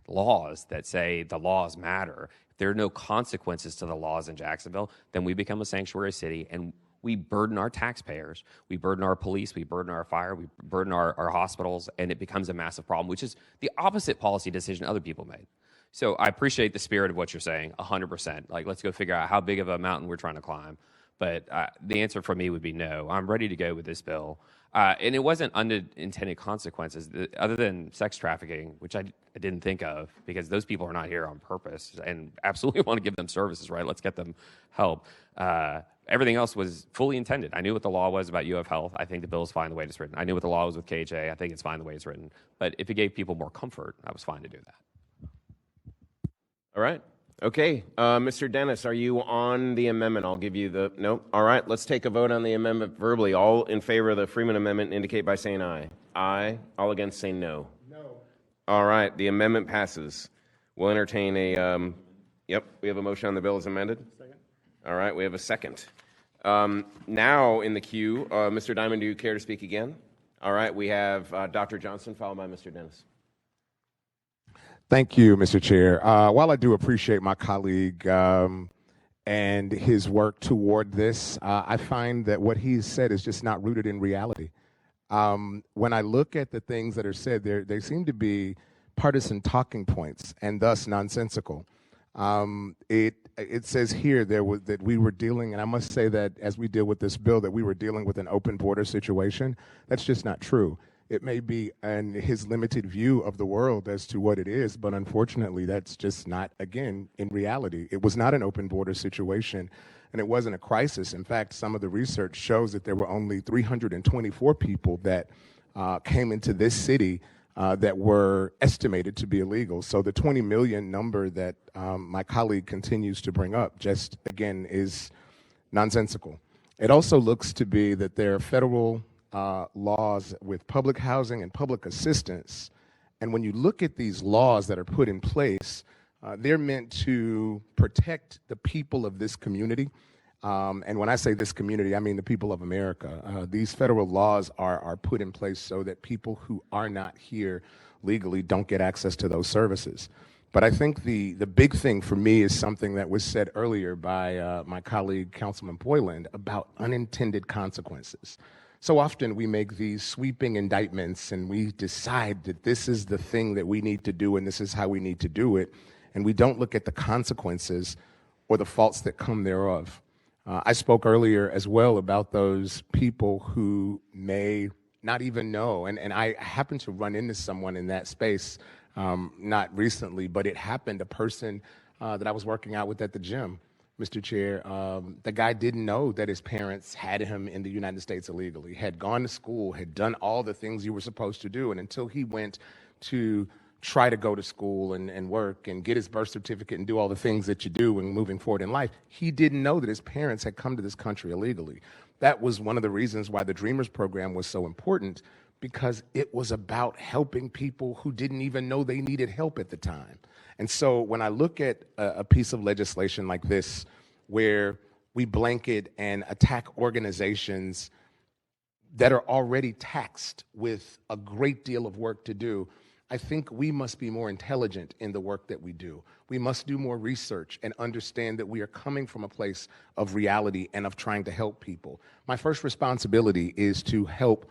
laws that say the laws matter, if there are no consequences to the laws in Jacksonville, then we become a sanctuary city, and we burden our taxpayers, we burden our police, we burden our fire, we burden our hospitals, and it becomes a massive problem, which is the opposite policy decision other people made. So I appreciate the spirit of what you're saying, 100%. Like, let's go figure out how big of a mountain we're trying to climb. But the answer for me would be no. I'm ready to go with this bill. And it wasn't unintended consequences, other than sex trafficking, which I didn't think of, because those people are not here on purpose and absolutely want to give them services, right? Let's get them help. Everything else was fully intended. I knew what the law was about UF Health. I think the bill is fine the way it's written. I knew what the law was with KJ. I think it's fine the way it's written. But if it gave people more comfort, I was fine to do that. All right. Okay. Mr. Dennis, are you on the amendment? I'll give you the, no. All right. Let's take a vote on the amendment verbally. All in favor of the Freeman amendment indicate by saying aye. Aye. All against say no. No. All right. The amendment passes. We'll entertain a, yep, we have a motion on the bill as amended. Second. All right. We have a second. Now in the queue, Mr. Diamond, do you care to speak again? All right. We have Dr. Johnson followed by Mr. Dennis. Thank you, Mr. Chair. While I do appreciate my colleague and his work toward this, I find that what he's said is just not rooted in reality. When I look at the things that are said, they seem to be partisan talking points and thus nonsensical. It says here that we were dealing, and I must say that as we deal with this bill, that we were dealing with an open border situation. That's just not true. It may be in his limited view of the world as to what it is, but unfortunately, that's just not, again, in reality. It was not an open border situation, and it wasn't a crisis. In fact, some of the research shows that there were only 324 people that came into this city that were estimated to be illegal. So the 20 million number that my colleague continues to bring up just, again, is nonsensical. It also looks to be that there are federal laws with public housing and public assistance. And when you look at these laws that are put in place, they're meant to protect the people of this community. And when I say this community, I mean the people of America. These federal laws are put in place so that people who are not here legally don't get access to those services. But I think the big thing for me is something that was said earlier by my colleague, Councilman Boylan, about unintended consequences. So often we make these sweeping indictments and we decide that this is the thing that we need to do and this is how we need to do it. And we don't look at the consequences or the faults that come thereof. I spoke earlier as well about those people who may not even know, and I happened to run into someone in that space, not recently, but it happened, a person that I was working out with at the gym, Mr. Chair. The guy didn't know that his parents had him in the United States illegally, had gone to school, had done all the things you were supposed to do, and until he went to try to go to school and work and get his birth certificate and do all the things that you do when moving forward in life, he didn't know that his parents had come to this country illegally. That was one of the reasons why the Dreamers program was so important, because it was about helping people who didn't even know they needed help at the time. And so when I look at a piece of legislation like this, where we blanket and attack organizations that are already taxed with a great deal of work to do, I think we must be more intelligent in the work that we do. We must do more research and understand that we are coming from a place of reality and of trying to help people. My first responsibility is to help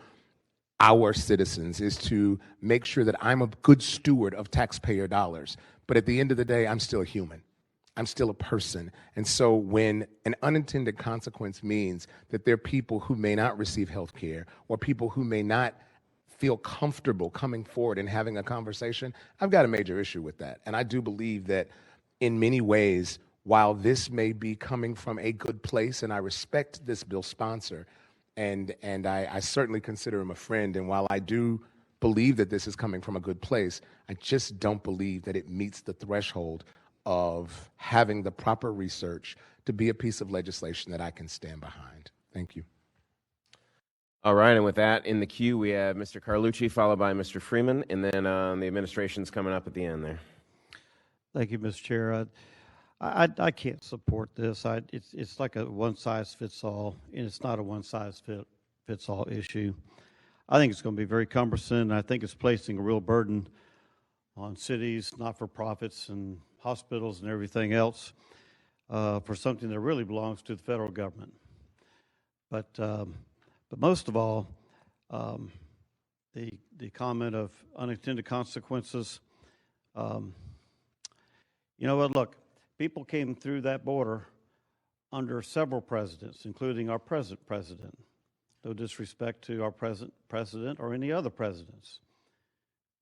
our citizens, is to make sure that I'm a good steward of taxpayer dollars. But at the end of the day, I'm still a human. I'm still a person. And so when an unintended consequence means that there are people who may not receive health care or people who may not feel comfortable coming forward and having a conversation, I've got a major issue with that. And I do believe that in many ways, while this may be coming from a good place, and I respect this bill's sponsor, and I certainly consider him a friend, and while I do believe that this is coming from a good place, I just don't believe that it meets the threshold of having the proper research to be a piece of legislation that I can stand behind. Thank you. All right, and with that, in the queue, we have Mr. Carlucci, followed by Mr. Freeman, and then the administration's coming up at the end there. Thank you, Mr. Chair. I can't support this. It's like a one-size-fits-all, and it's not a one-size-fits-all issue. I think it's going to be very cumbersome, and I think it's placing a real burden on cities, not-for-profits, and hospitals and everything else for something that really belongs to the federal government. But most of all, the comment of unintended consequences. You know what? Look, people came through that border under several presidents, including our present president. No disrespect to our present president or any other presidents.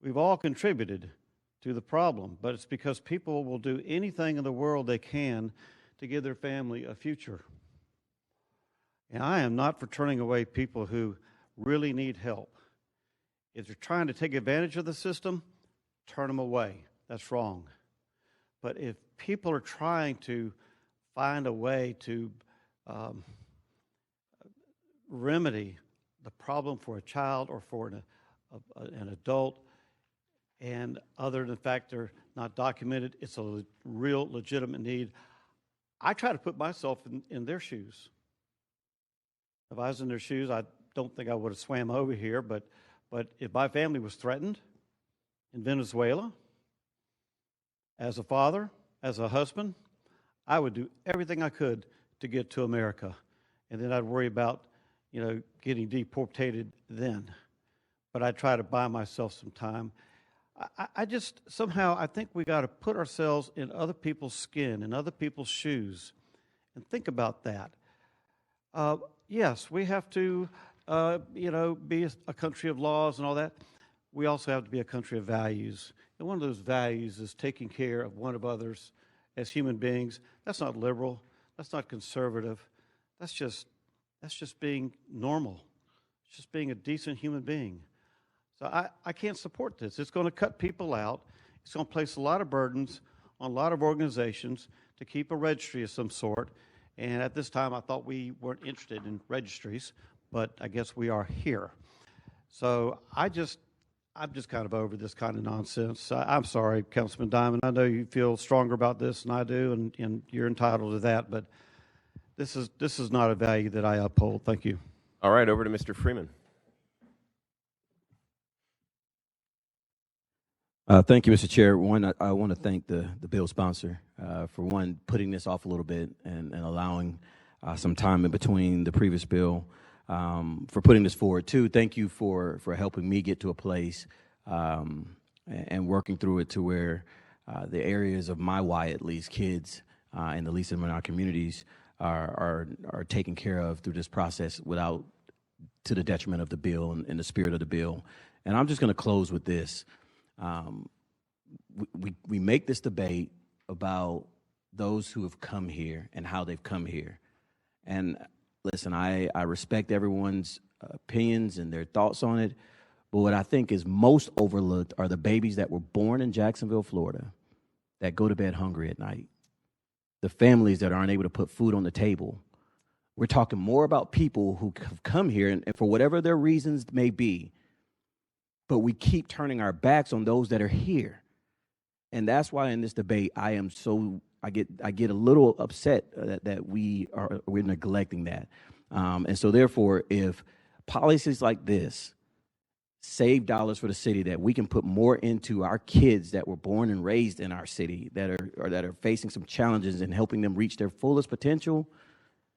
We've all contributed to the problem, but it's because people will do anything in the world they can to give their family a future. And I am not for turning away people who really need help. If they're trying to take advantage of the system, turn them away. That's wrong. But if people are trying to find a way to remedy the problem for a child or for an adult, and other than the fact they're not documented, it's a real legitimate need, I try to put myself in their shoes. If I was in their shoes, I don't think I would have swam over here, but if my family was threatened in Venezuela, as a father, as a husband, I would do everything I could to get to America. And then I'd worry about, getting deported then. But I'd try to buy myself some time. I just, somehow, I think we got to put ourselves in other people's skin, in other people's shoes, and think about that. Yes, we have to, be a country of laws and all that. We also have to be a country of values. And one of those values is taking care of one of others as human beings. That's not liberal. That's not conservative. That's just being normal. It's just being a decent human being. So I can't support this. It's going to cut people out. It's going to place a lot of burdens on a lot of organizations to keep a registry of some sort. And at this time, I thought we weren't interested in registries, but I guess we are here. So I'm just kind of over this kind of nonsense. I'm sorry, Councilman Diamond. I know you feel stronger about this than I do, and you're entitled to that. But this is not a value that I uphold. Thank you. All right, over to Mr. Freeman. Thank you, Mr. Chair. One, I want to thank the bill sponsor for one, putting this off a little bit and allowing some time in between the previous bill for putting this forward. Two, thank you for helping me get to a place and working through it to where the areas of my why, at least, kids and the least in our communities are taken care of through this process without to the detriment of the bill and the spirit of the bill. And I'm just going to close with this. We make this debate about those who have come here and how they've come here. And listen, I respect everyone's opinions and their thoughts on it, but what I think is most overlooked are the babies that were born in Jacksonville, Florida, that go to bed hungry at night, the families that aren't able to put food on the table. We're talking more about people who have come here and for whatever their reasons may be, but we keep turning our backs on those that are here. And that's why in this debate, I get a little upset that we're neglecting that. And so therefore, if policies like this save dollars for the city that we can put more into our kids that were born and raised in our city that are facing some challenges and helping them reach their fullest potential,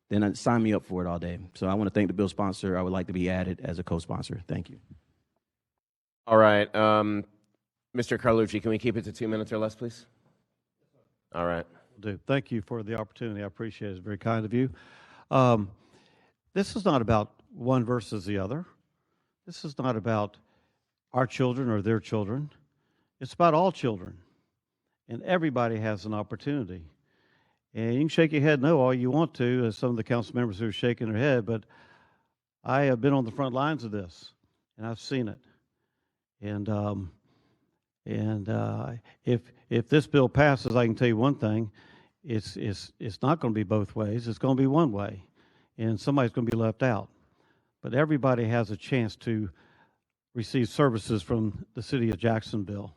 then sign me up for it all day. So I want to thank the bill sponsor. I would like to be added as a co-sponsor. Thank you. All right. Mr. Carlucci, can we keep it to 2 minutes or less, please? All right. Thank you for the opportunity. I appreciate it. It's very kind of you. This is not about one versus the other. This is not about our children or their children. It's about all children. And everybody has an opportunity. And you can shake your head no all you want to, as some of the council members who are shaking their head, but I have been on the front lines of this, and I've seen it. And if this bill passes, I can tell you one thing: it's not going to be both ways. It's going to be one way, and somebody's going to be left out. But everybody has a chance to receive services from the city of Jacksonville.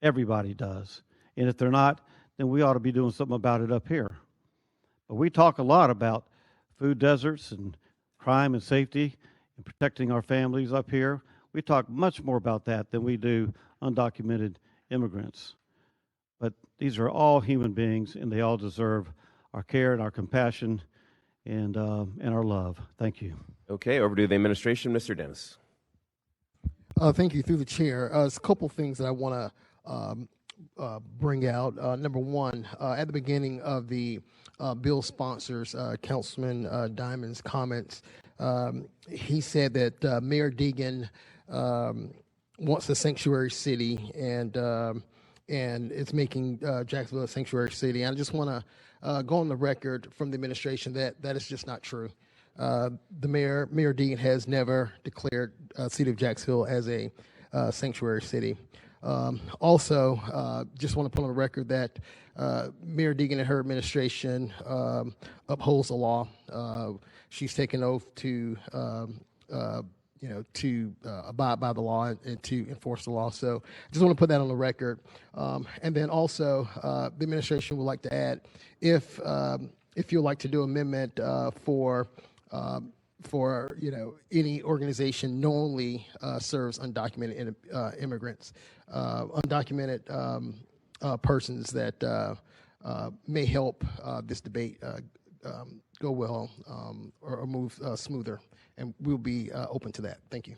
Everybody does, and if they're not, then we ought to be doing something about it up here. But we talk a lot about food deserts and crime and safety and protecting our families up here. We talk much more about that than we do undocumented immigrants. But these are all human beings, and they all deserve our care and our compassion and our love. Thank you. Okay, over to the administration, Mr. Dennis. Thank you. Through the chair, there's a couple things that I want to bring out. Number one, at the beginning of the bill sponsors, Councilman Diamond's comments, he said that Mayor Deegan wants a sanctuary city, and it's making Jacksonville a sanctuary city. And I just want to go on the record from the administration that is just not true. The Mayor Deegan has never declared city of Jacksonville as a sanctuary city. Also, just want to put on the record that Mayor Deegan and her administration upholds the law. She's taken oath to abide by the law and to enforce the law. So I just want to put that on the record. And then also, the administration would like to add, if you'd like to do amendment for any organization knowingly serves undocumented immigrants, undocumented persons that may help this debate go well or move smoother, and we'll be open to that. Thank you.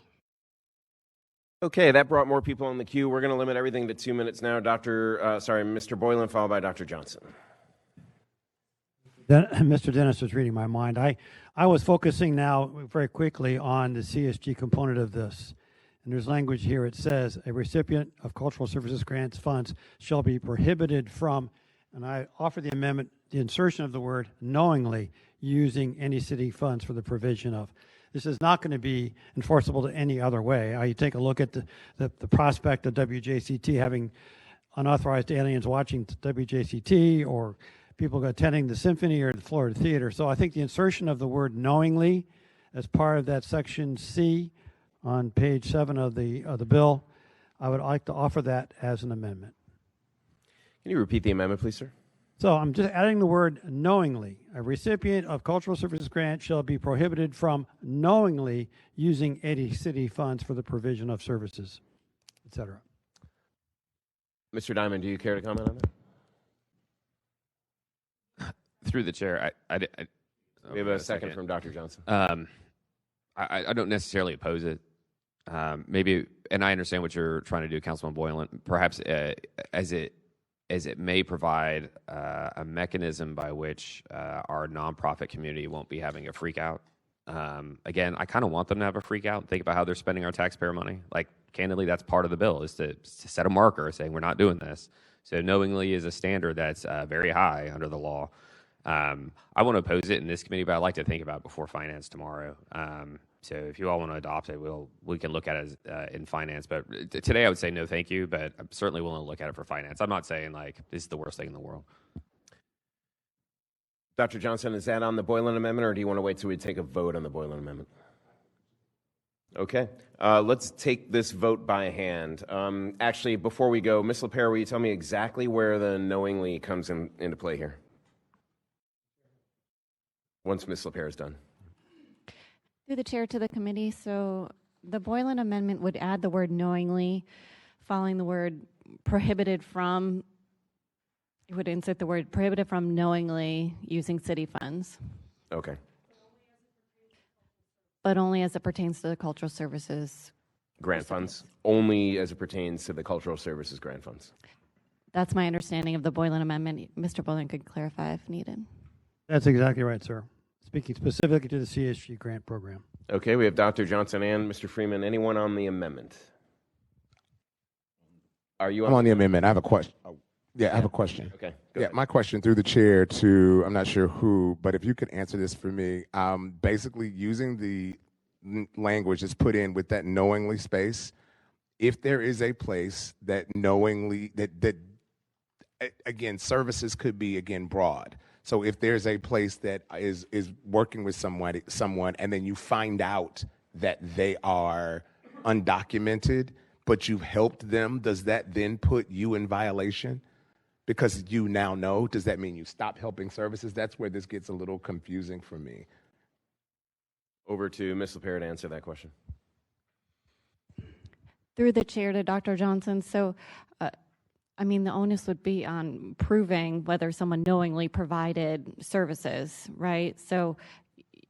Okay, that brought more people on the queue. We're going to limit everything to 2 minutes now. Mr. Boylan, followed by Dr. Johnson. Mr. Dennis was reading my mind. I was focusing now very quickly on the CSG component of this. And there's language here. It says a recipient of cultural services grants funds shall be prohibited from, and I offer the amendment, the insertion of the word knowingly using any city funds for the provision of. This is not going to be enforceable to any other way. You take a look at the prospect of WJCT having unauthorized aliens watching WJCT, or people attending the symphony or the Florida Theater. So I think the insertion of the word knowingly as part of that section C on page 7 of the bill, I would like to offer that as an amendment. Can you repeat the amendment, please, sir? So I'm just adding the word knowingly. A recipient of cultural services grant shall be prohibited from knowingly using any city funds for the provision of services, et cetera. Mr. Diamond, do you care to comment on that? Through the chair, We have a second from Dr. Johnson. I don't necessarily oppose it. Maybe, and I understand what you're trying to do, Councilman Boylan. Perhaps as it may provide a mechanism by which our nonprofit community won't be having a freak out. Again, I kind of want them to have a freak out and think about how they're spending our taxpayer money. Like, candidly, that's part of the bill, is to set a marker saying we're not doing this. So knowingly is a standard that's very high under the law. I want to oppose it in this committee, but I'd like to think about it before finance tomorrow. So if you all want to adopt it, we can look at it in finance. But today I would say no thank you, but I'm certainly willing to look at it for finance. I'm not saying like this is the worst thing in the world. Dr. Johnson, is that on the Boylan amendment, or do you want to wait till we take a vote on the Boylan amendment? Okay. Let's take this vote by hand. Actually, before we go, Ms. LaPere, will you tell me exactly where the knowingly comes into play here? Once Ms. LaPere is done. Through the chair to the committee, so the Boylan amendment would add the word knowingly, following the word prohibited from. It would insert the word prohibited from knowingly using city funds. Okay. But only as it pertains to the cultural services. Grant funds, only as it pertains to the cultural services grant funds. That's my understanding of the Boylan amendment. Mr. Boylan could clarify if needed. That's exactly right, sir. Speaking specifically to the CSG grant program. Okay, we have Dr. Johnson and Mr. Freeman. Anyone on the amendment? Are you on? I'm on the amendment. I have a question. I have a question. Okay. My question through the chair to, I'm not sure who, but if you could answer this for me, basically using the language that's put in with that knowingly space, if there is a place that knowingly, that again, services could be, again, broad. So if there's a place that is working with someone, and then you find out that they are undocumented, but you've helped them, does that then put you in violation? Because you now know, does that mean you stop helping services? That's where this gets a little confusing for me. Over to Ms. LaPere to answer that question. Through the chair to Dr. Johnson, so I mean, the onus would be on proving whether someone knowingly provided services, right? So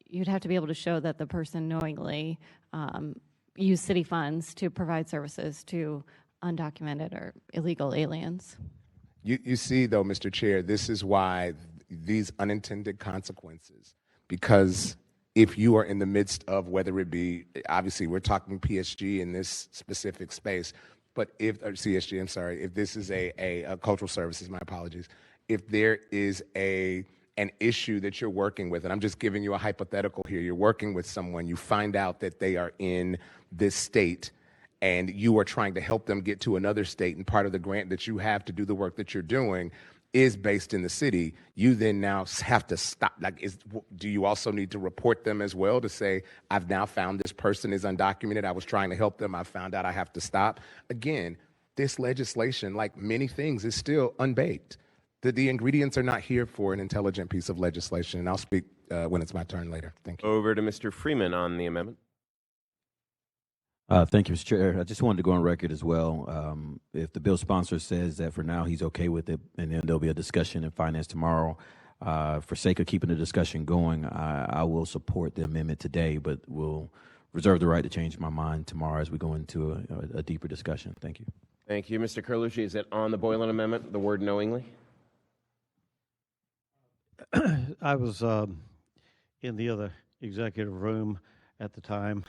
you'd have to be able to show that the person knowingly used city funds to provide services to undocumented or illegal aliens. You see, though, Mr. Chair, this is why these unintended consequences, because if you are in the midst of, whether it be, obviously we're talking PSG in this specific space, but if, or CSG, I'm sorry, if this is a cultural services, my apologies, if there is an issue that you're working with, and I'm just giving you a hypothetical here, you're working with someone, you find out that they are in this state, and you are trying to help them get to another state, and part of the grant that you have to do the work that you're doing is based in the city, you then now have to stop. Like, do you also need to report them as well to say, I've now found this person is undocumented, I was trying to help them, I found out I have to stop? Again, this legislation, like many things, is still unbaked. The ingredients are not here for an intelligent piece of legislation, and I'll speak when it's my turn later. Thank you. Over to Mr. Freeman on the amendment. Thank you, Mr. Chair. I just wanted to go on record as well. If the bill sponsor says that for now he's okay with it, and then there'll be a discussion in finance tomorrow, for sake of keeping the discussion going, I will support the amendment today, but will reserve the right to change my mind tomorrow as we go into a deeper discussion. Thank you. Thank you. Mr. Carlucci, is it on the Boylan amendment, the word knowingly? I was in the other executive room at the time,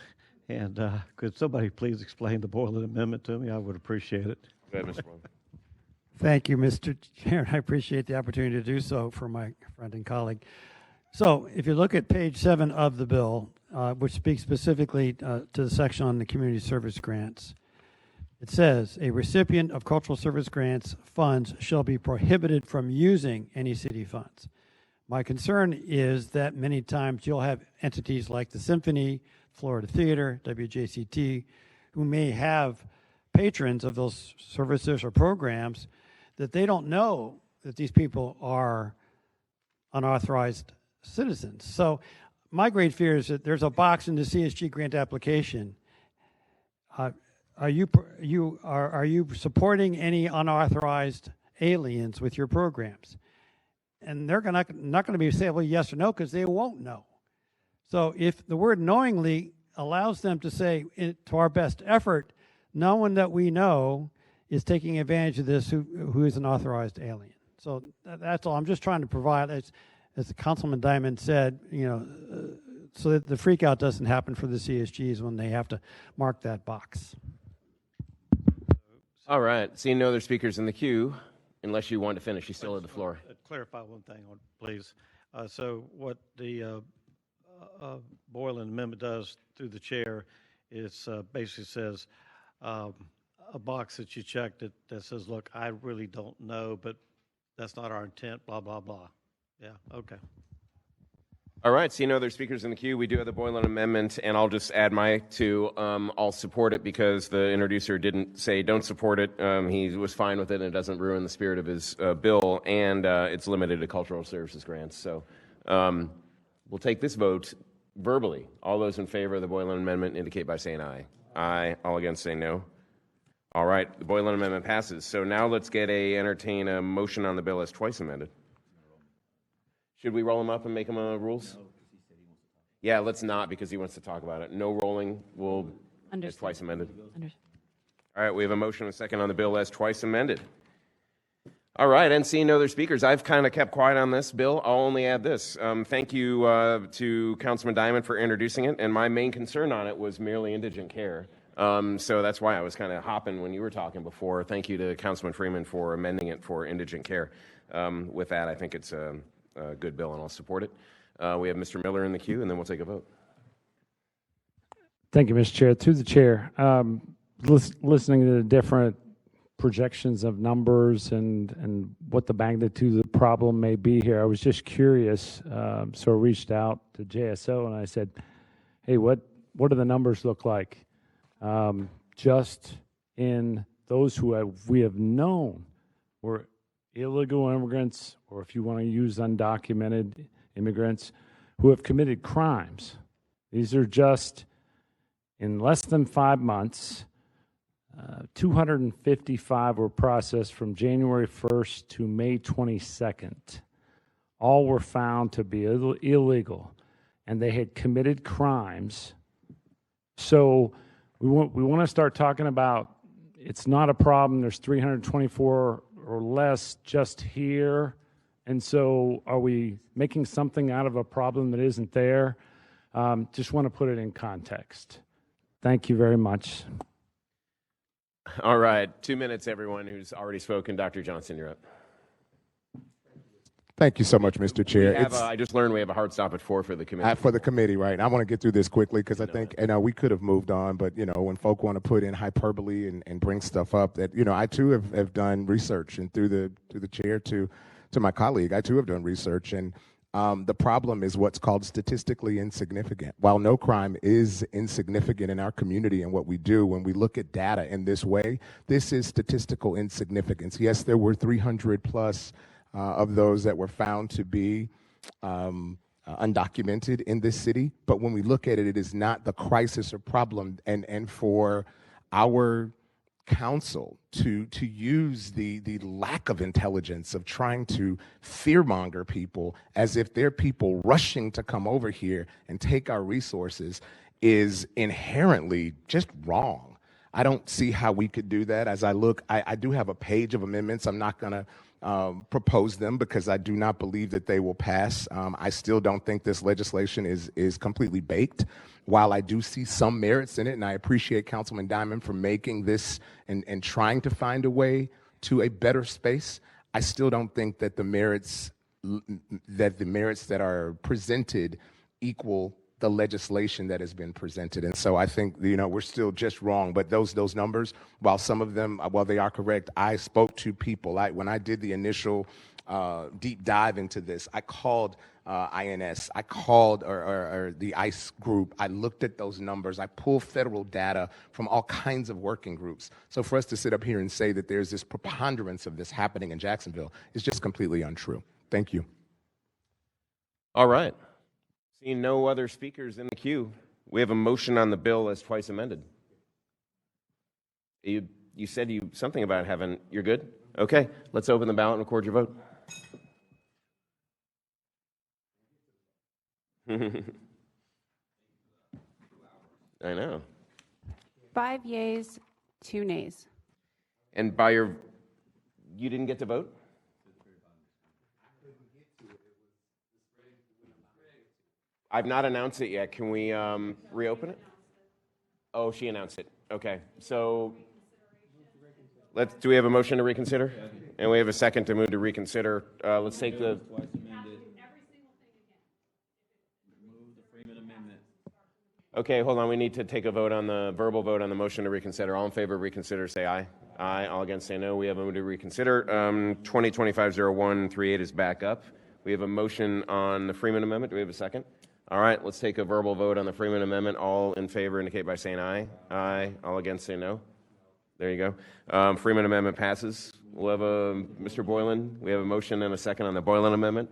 and could somebody please explain the Boylan amendment to me? I would appreciate it. Go ahead, Mr. Boylan. Thank you, Mr. Chair. I appreciate the opportunity to do so for my friend and colleague. So if you look at page 7 of the bill, which speaks specifically to the section on the community service grants. It says, a recipient of cultural service grants funds shall be prohibited from using any city funds. My concern is that many times you'll have entities like the Symphony, Florida Theater, WJCT, who may have patrons of those services or programs that they don't know that these people are unauthorized citizens. So my great fear is that there's a box in the CSG grant application. Are you supporting any unauthorized aliens with your programs? And they're not going to be saying yes or no because they won't know. So if the word knowingly allows them to say, to our best effort, no one that we know is taking advantage of this who is an authorized alien. So that's all. I'm just trying to provide, as Councilman Diamond said, so that the freak out doesn't happen for the CSGs when they have to mark that box. All right. Seeing no other speakers in the queue, unless you want to finish, you still have the floor. Clarify one thing, please. So what the Boylan amendment does through the chair is basically says a box that you check that says, look, I really don't know, but that's not our intent, blah, blah, blah. Yeah, okay. All right, seeing no other speakers in the queue, we do have the Boylan amendment, and I'll just add my two. I'll support it because the introducer didn't say don't support it. He was fine with it, and it doesn't ruin the spirit of his bill, and it's limited to cultural services grants. So we'll take this vote verbally. All those in favor of the Boylan amendment indicate by saying aye. Aye. All against say no. All right, the Boylan amendment passes. So now let's entertain a motion on the bill as twice amended. Should we roll them up and make them rules? No, because he said he wants to talk. Yeah, let's not because he wants to talk about it. No rolling. As twice amended. All right, we have a motion and a second on the bill as twice amended. All right, and seeing no other speakers, I've kind of kept quiet on this bill. I'll only add this. Thank you to Councilman Diamond for introducing it, and my main concern on it was merely indigent care. So that's why I was kind of hopping when you were talking before. Thank you to Councilman Freeman for amending it for indigent care. With that, I think it's a good bill, and I'll support it. We have Mr. Miller in the queue, and then we'll take a vote. Thank you, Mr. Chair. Through the chair, listening to the different projections of numbers and what the magnitude of the problem may be here, I was just curious. So I reached out to JSO, and I said, hey, what do the numbers look like? Just in those who we have known were illegal immigrants, or if you want to use undocumented immigrants who have committed crimes. These are just, in less than 5 months, 255 were processed from January 1st to May 22nd. All were found to be illegal, and they had committed crimes. So we want to start talking about, it's not a problem, there's 324 or less just here, and so are we making something out of a problem that isn't there? Just want to put it in context. Thank you very much. All right, 2 minutes, everyone who's already spoken. Dr. Johnson, you're up. Thank you so much, Mr. Chair. I just learned we have a hard stop at 4 for the committee. For the committee, right. I want to get through this quickly because I think, we could have moved on, but, when folk want to put in hyperbole and bring stuff up that, I too have done research, and through the chair to my colleague, I too have done research, and the problem is what's called statistically insignificant. While no crime is insignificant in our community and what we do, when we look at data in this way, this is statistical insignificance. Yes, there were 300 plus of those that were found to be undocumented in this city. But when we look at it, it is not the crisis or problem. And for our council to use the lack of intelligence of trying to fearmonger people as if they're people rushing to come over here and take our resources is inherently just wrong. I don't see how we could do that. As I look, I do have a page of amendments. I'm not going to propose them because I do not believe that they will pass. I still don't think this legislation is completely baked. While I do see some merits in it, and I appreciate Councilman Diamond for making this and trying to find a way to a better space, I still don't think that the merits that are presented equal the legislation that has been presented. And so I think, we're still just wrong. But those numbers, while some of them, while they are correct, I spoke to people. When I did the initial deep dive into this, I called INS, I called or the ICE group. I looked at those numbers. I pulled federal data from all kinds of working groups. So for us to sit up here and say that there's this preponderance of this happening in Jacksonville is just completely untrue. Thank you. All right. Seeing no other speakers in the queue, we have a motion on the bill as twice amended. You said something about you're good? Okay, let's open the ballot and record your vote. I know. 5 yeas, 2 nays. And you didn't get to vote? I've not announced it yet. Can we reopen it? Oh, she announced it. Okay. So do we have a motion to reconsider? And we have a second to move to reconsider. Let's take the... Okay, hold on. We need to take a vote on the verbal vote on the motion to reconsider. All in favor of reconsider, say aye. Aye. All against, say no. We have a move to reconsider. 2025-0138 is back up. We have a motion on the Freeman Amendment. Do we have a second? All right, let's take a verbal vote on the Freeman Amendment. All in favor indicate by saying aye. Aye. All against, say no. There you go. Freeman Amendment passes. We'll have Mr. Boylan. We have a motion and a second on the Boylan Amendment.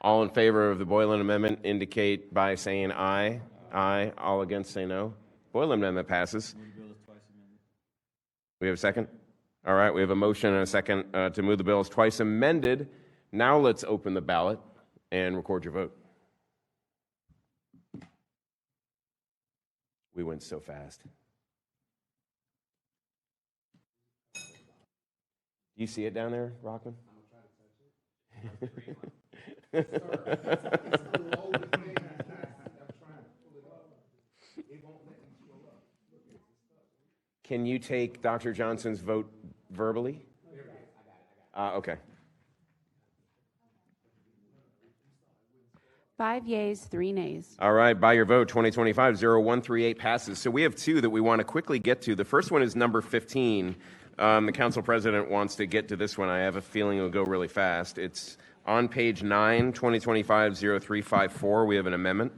All in favor of the Boylan Amendment indicate by saying aye. Aye. All against, say no. Boylan Amendment passes. We have a second? All right, we have a motion and a second to move the bill as twice amended. Now let's open the ballot and record your vote. We went so fast. Do you see it down there, Rahman? Can you take Dr. Johnson's vote verbally? Okay. 5 yeas, 3 nays. All right, by your vote, 2025-0138 passes. So we have two that we want to quickly get to. The first one is number 15. The council president wants to get to this one. I have a feeling it'll go really fast. It's on page 9, 2025-0354. We have an amendment.